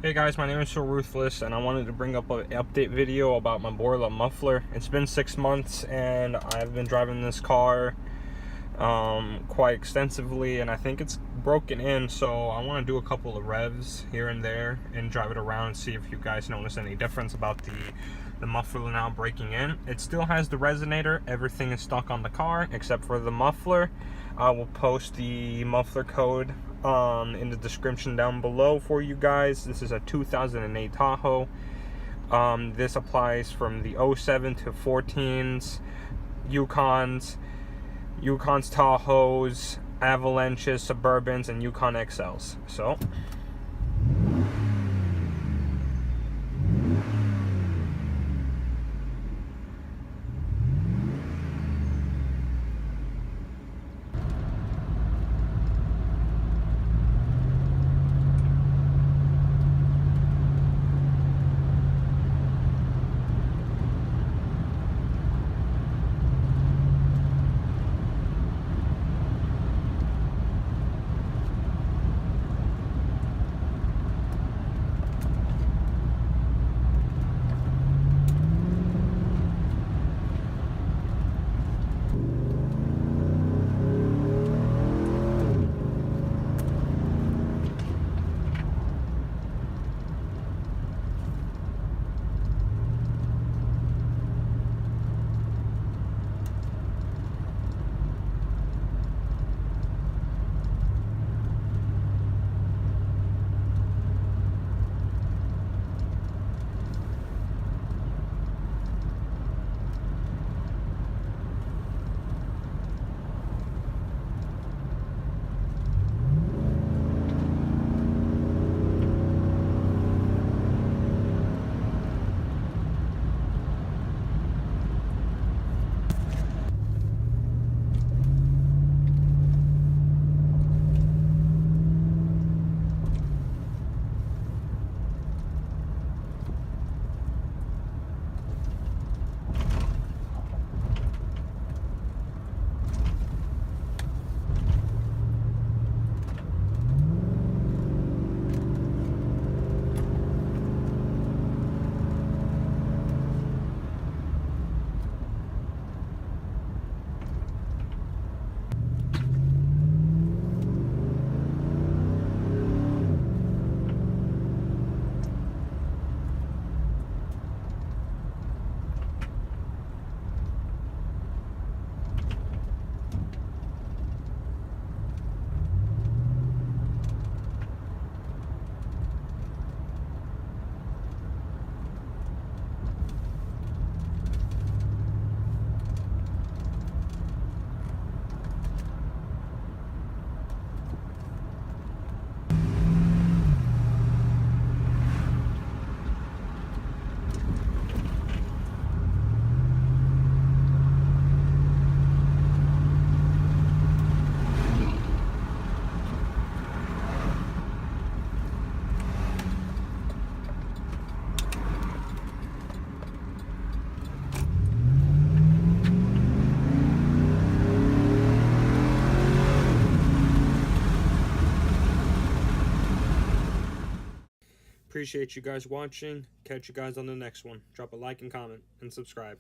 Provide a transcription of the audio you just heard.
Hey guys, my name is So Ruthless, and I wanted to bring up an update video about my Borla muffler. It's been 6 months, and I've been driving this car quite extensively, and I think it's broken in, so I want to do a couple of revs here and there and drive it around and see if you guys notice any difference about the muffler now breaking in. It still has the resonator. Everything is stuck on the car except for the muffler. I will post the muffler code in the description down below for you guys. This is a 2008 Tahoe. This applies from the 07 to 14s, Yukons, Tahoes, Avalanches, Suburbans, and Yukon XLs. So appreciate you guys watching. Catch you guys on the next one. Drop a like and comment and subscribe.